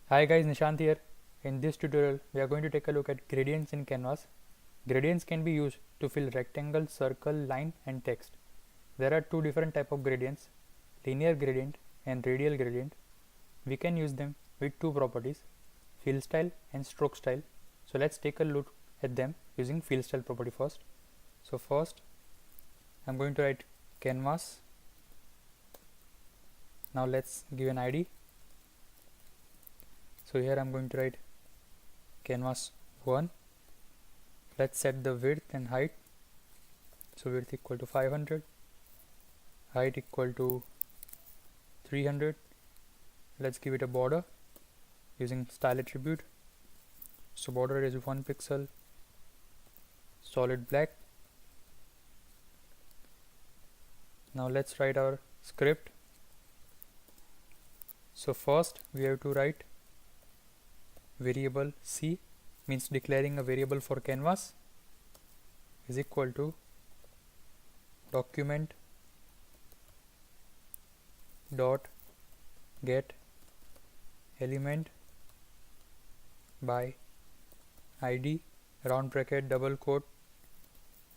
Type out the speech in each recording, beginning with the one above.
Hi guys, Nishant here. In this tutorial, we are going to take a look at gradients in Canvas. Gradients can be used to fill rectangle, circle, line and text. There are two different types of gradients, linear gradient and radial gradient. We can use them with two properties, fill style and stroke style. So let's take a look at them using fill style property first. So first, I'm going to write canvas. Now let's give an ID. So here I'm going to write canvas 1. Let's set the width and height. So width equal to 500, height equal to 300. Let's give it a border using style attribute. So border is 1 pixel, solid black. Now let's write our script. So first we have to write variable c, means declaring a variable for canvas, is equal to document dot get element by id round bracket double quote.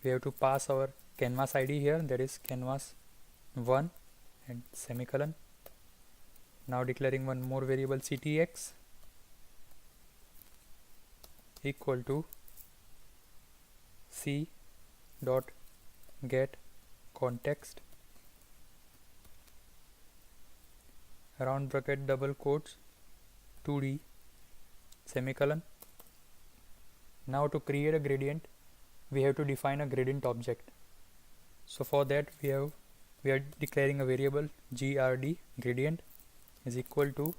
We have to pass our canvas id here, that is canvas 1 and semicolon. Now declaring one more variable ctx equal to c dot get context round bracket double quotes 2d semicolon. Now to create a gradient, we have to define a gradient object. So for that we are declaring a variable grd gradient is equal to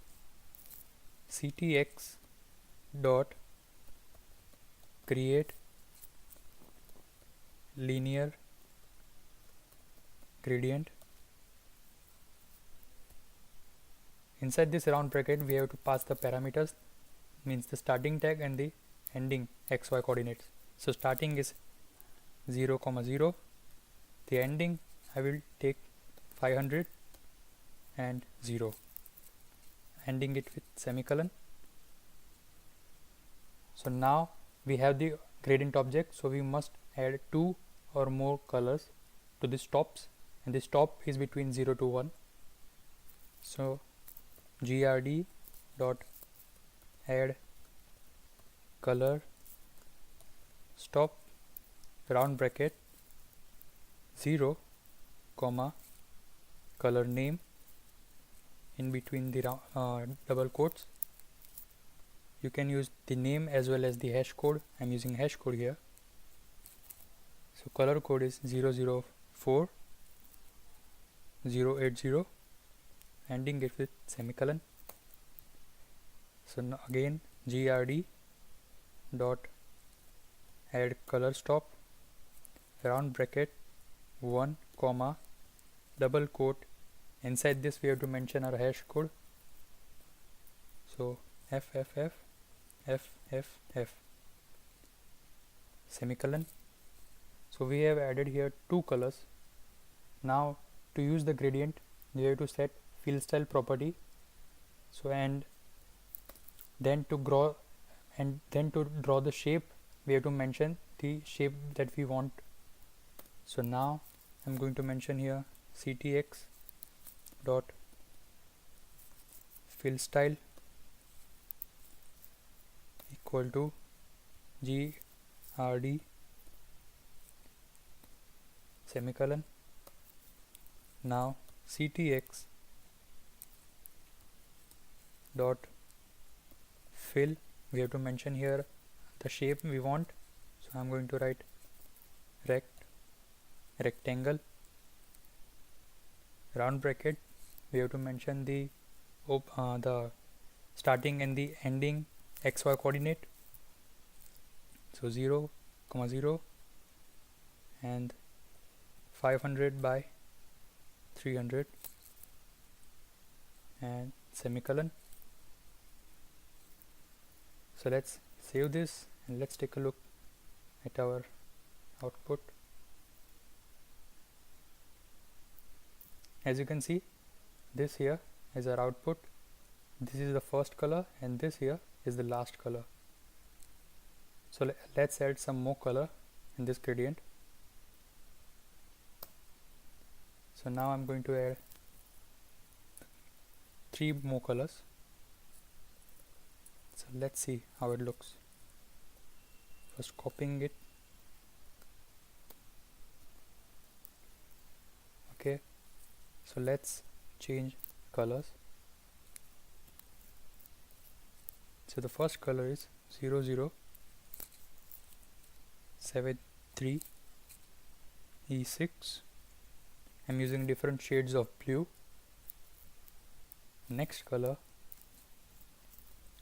ctx dot create linear gradient. Inside this round bracket we have to pass the parameters, means the starting tag and the ending xy coordinates. So starting is 0, 0. The ending I will take 500 and 0, ending it with semicolon. So now we have the gradient object, so we must add 2 or more colors to the stops, and the stop is between 0 to 1. So grd dot add color stop round bracket 0 comma color name in between the double quotes. You can use the name as well as the hash code. I'm using hash code here. So color code is 004 080, ending it with semicolon. So now again grd dot add color stop round bracket 1 comma double quote. Inside this we have to mention our hash code. So FFF semicolon. So we have added here 2 colors. Now to use the gradient we have to set fill style property. So and then to draw the shape we have to mention the shape that we want. So now I'm going to mention here ctx dot fill style equal to grd semicolon. Now ctx dot fill, we have to mention here the shape we want. So I'm going to write rectangle round bracket. We have to mention the starting and the ending xy coordinate. So 0, 0 and 500 by 300 and semicolon. So let's save this and let's take a look at our output. As you can see, this here is our output. this is the first color and this here is the last color. So let's add some more color in this gradient. So now I'm going to add 3 more colors. So let's see how it looks. First copying it. Okay, so let's change colors. So the first color is 0073 E6. I'm using different shades of blue. Next color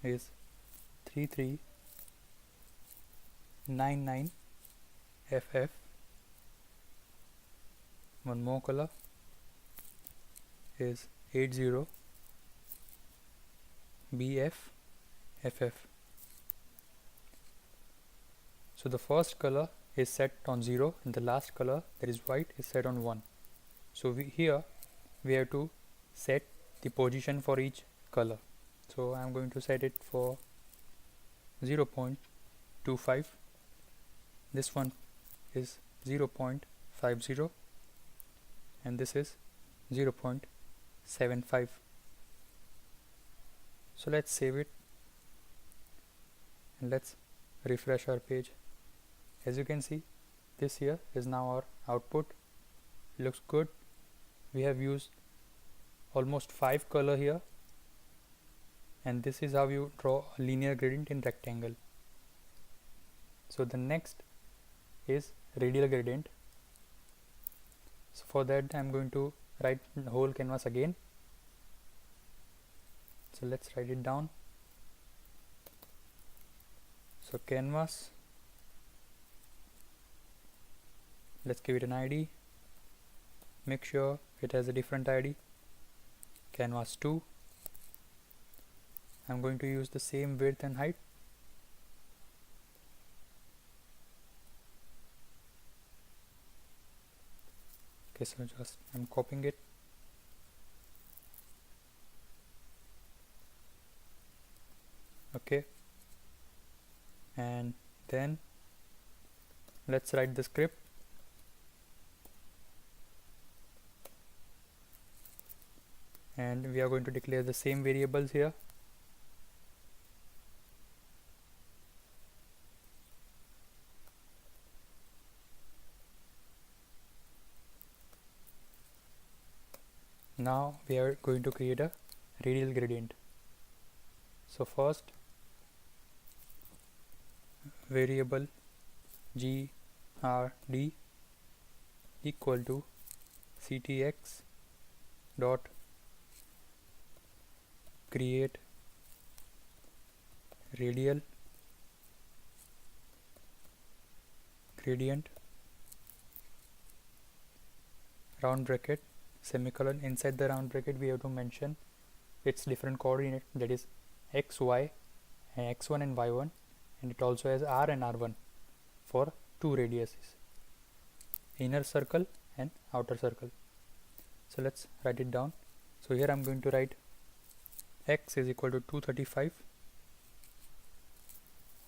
is 3399 FF. One more color is 80 BF FF. So the first color is set on 0 and the last color, that is white, is set on 1. So here we have to set the position for each color. So I am going to set it for 0.25. This one is 0.50 and this is 0.75. So let's save it and let's refresh our page. As you can see, this here is now our output. Looks good. We have used almost 5 color here, and this is how you draw a linear gradient in rectangle. So the next is radial gradient. So for that I'm going to write the whole canvas again. So let's write it down. So canvas, let's give it an ID. Make sure it has a different ID. Canvas 2. I'm going to use the same width and height. Okay, so just I'm copying it. Okay, and then let's write the script. And we are going to declare the same variables here. Now we are going to create a radial gradient. So first, variable grd equal to ctx dot create radial gradient round bracket semicolon. Inside the round bracket we have to mention its different coordinate, that is x, y, and x1 and y1, and it also has r and r1 for 2 radiuses, inner circle and outer circle. So let's write it down. So here I'm going to write x is equal to 235,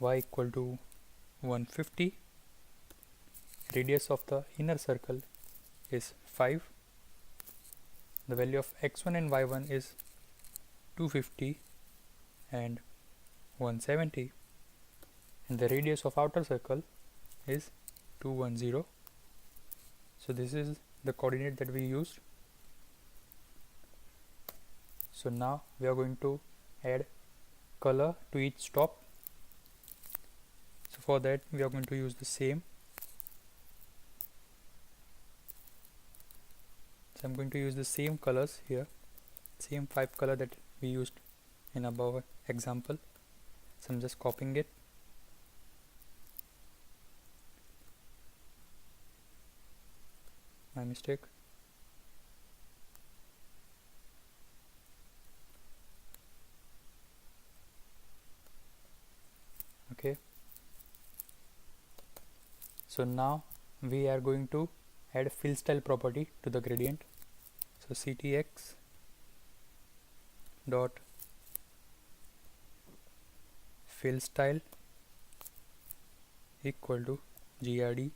y equal to 150, radius of the inner circle is 5, the value of x1 and y1 is 250 and 170, and the radius of outer circle is 210. So this is the coordinate that we used. So now we are going to add color to each stop. So for that we are going to use the same. So I'm going to use the same colors here, same 5 color that we used in above example. So I'm just copying it. My mistake. Okay, so now we are going to add fill style property to the gradient. So ctx dot fill style equal to grd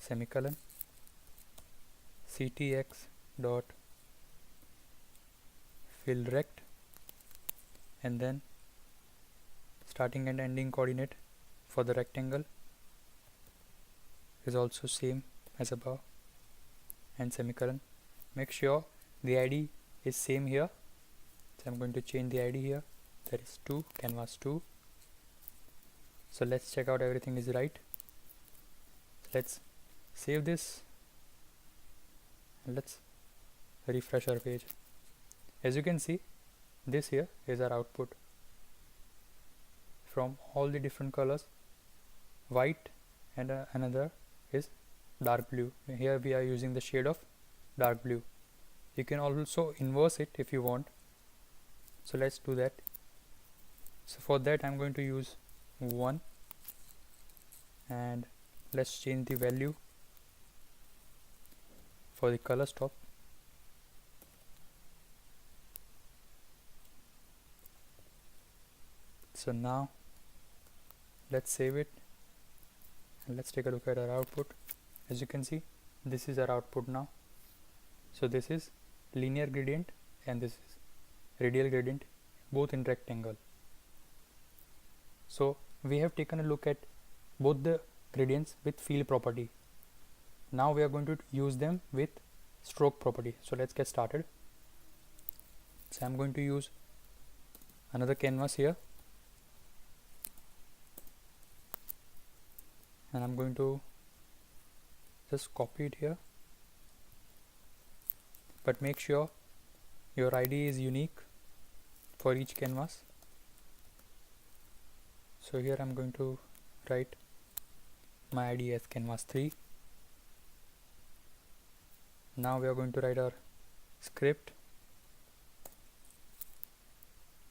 semicolon ctx dot fill rect, and then starting and ending coordinate for the rectangle is also same as above, and semicolon. Make sure the id is same here, so I'm going to change the id here, that is 2, canvas 2. So let's check out everything is right. Let's save this and let's refresh our page. As you can see, this here is our output from all the different colors, white, and another is dark blue. Here we are using the shade of dark blue. You can also inverse it if you want, so let's do that. So for that I'm going to use 1, and let's change the value for the color stop. So now let's save it and let's take a look at our output. As you can see, this is our output now. So this is linear gradient and this is radial gradient, both in rectangle. So we have taken a look at both the gradients with fill property. Now we are going to use them with stroke property. So let's get started. So I'm going to use another canvas here, and I'm going to just copy it here, but make sure your ID is unique for each canvas. So here I'm going to write my ID as canvas 3. Now we are going to write our script.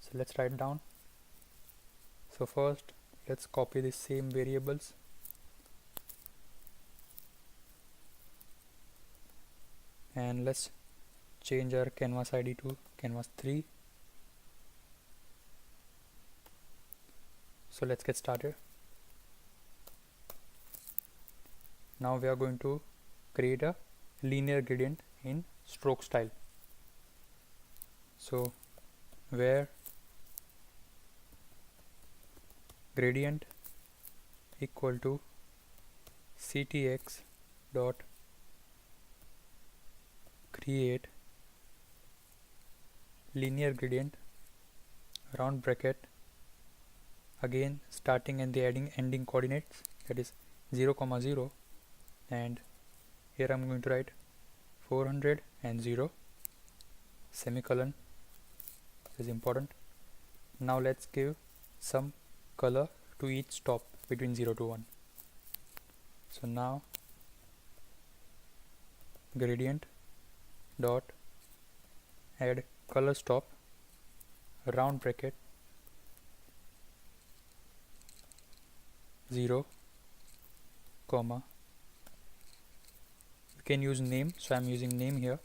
So let's write down. So first let's copy the same variables, and let's change our canvas ID to canvas 3. So let's get started. Now we are going to create a linear gradient in stroke style. So where gradient equal to ctx dot create linear gradient round bracket, again starting and the ending coordinates, that is 0, 0, and here I'm going to write 400 and 0 semicolon. This is important. Now let's give some color to each stop between 0 to 1. So now gradient dot add color stop round bracket 0, comma, you can use name, so I'm using name here.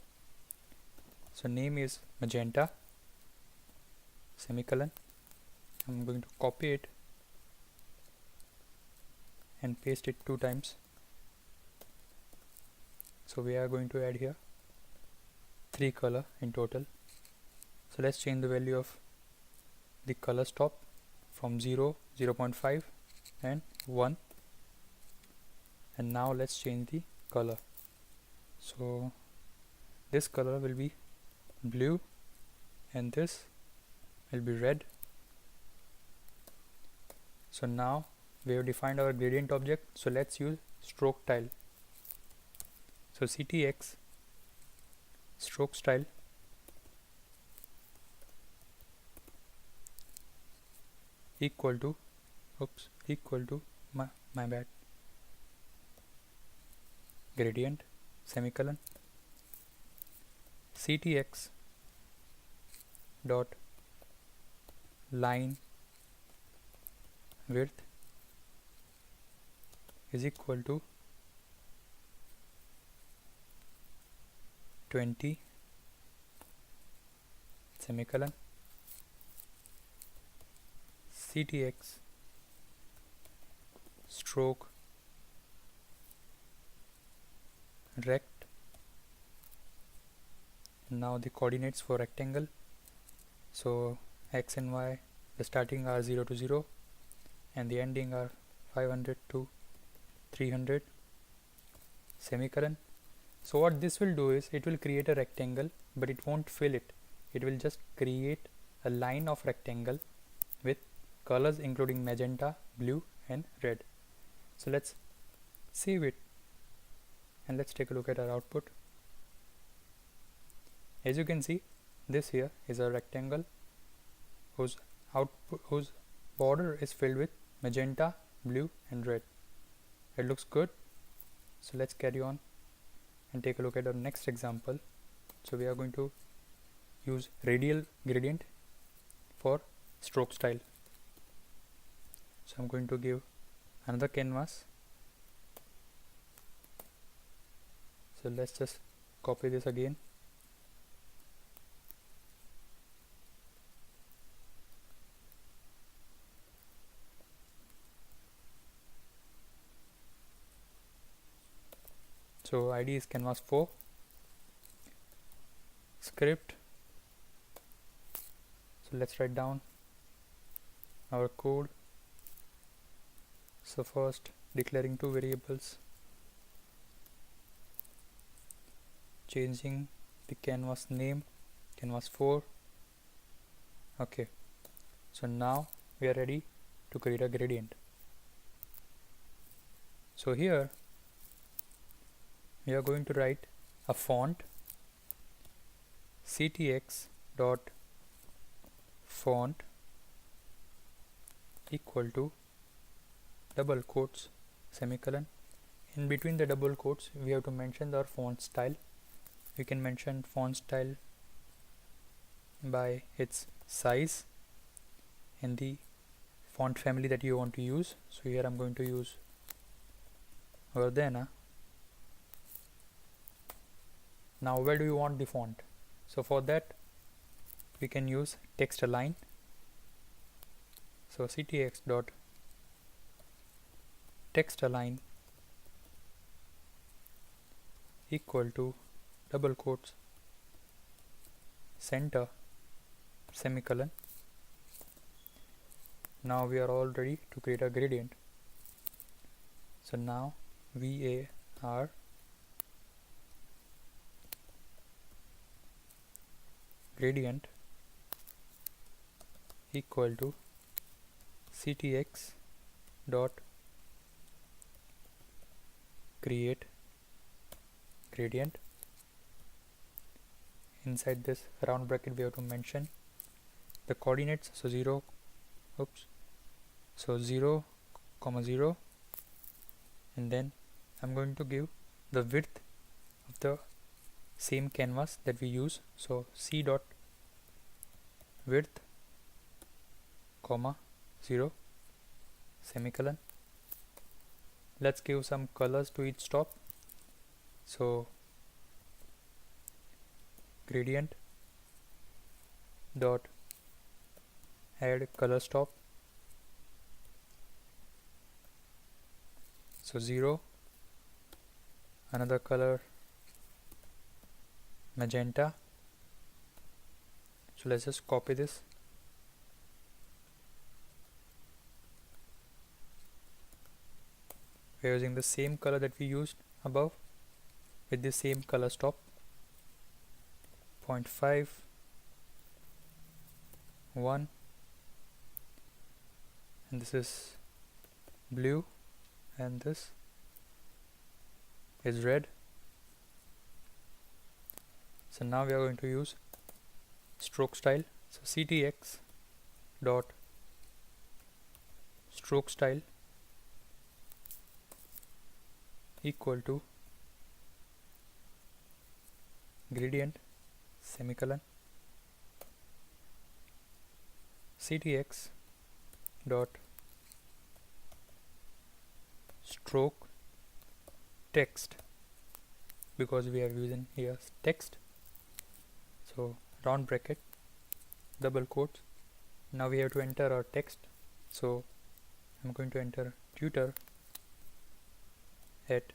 So name is magenta semicolon. I'm going to copy it and paste it 2 times. So we are going to add here 3 color in total. So let's change the value of the color stop from 0, 0.5 and 1, and now let's change the color. So this color will be blue and this will be red. So now we have defined our gradient object, so let's use stroke style. So ctx stroke style equal to my bad, gradient semicolon ctx dot line width is equal to 20 semicolon ctx stroke rect. Now the coordinates for rectangle, so x and y, the starting are 0 to 0 and the ending are 500 to 300 semicolon. So what this will do is it will create a rectangle, but it won't fill it. It will just create a line of rectangle with colors including magenta, blue and red. So let's save it and let's take a look at our output. As you can see, this here is a rectangle whose border is filled with magenta, blue and red. It looks good. So let's carry on and take a look at our next example. So we are going to use radial gradient for stroke style. So I'm going to give another canvas. So let's just copy this again. So ID is canvas 4. Script. So let's write down our code. So first declaring two variables, changing the canvas name, canvas 4. Okay, so now we are ready to create a gradient. So here we are going to write a font ctx dot font equal to double quotes semicolon. In between the double quotes we have to mention our font style. We can mention font style by its size and the font family that you want to use. So here I'm going to use Verdana. Now where do you want the font? So for that we can use text align. So ctx dot text align equal to double quotes center semicolon. Now we are all ready to create a gradient. So now var gradient equal to ctx dot create gradient. Inside this round bracket we have to mention the coordinates, so 0 comma 0, and then I'm going to give the width of the same canvas that we use. So c dot width comma 0 semicolon. Let's give some colors to each top. So gradient dot add color stop. So 0, another color magenta. So let's just copy this. We are using the same color that we used above with the same color stop. 0.5, 1, and this is blue and this is red. So now we are going to use stroke style. So ctx dot stroke style equal to gradient semicolon ctx dot stroke text, because we are using here text. So round bracket double quotes. Now we have to enter our text. So I'm going to enter tutor at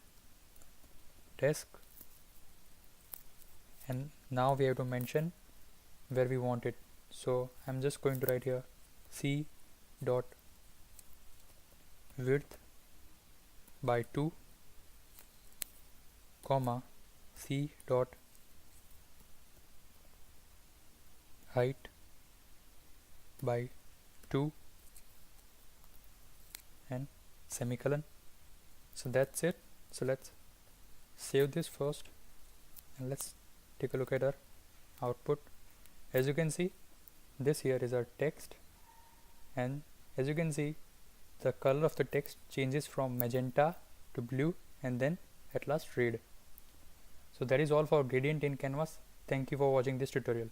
desk, and now we have to mention where we want it. So I'm just going to write here c dot width by 2 comma c dot height by 2 and semicolon. So that's it. So let's save this first and let's take a look at our output. As you can see, this here is our text, and as you can see, the color of the text changes from magenta to blue and then at last red. So that is all for gradient in Canvas. Thank you for watching this tutorial.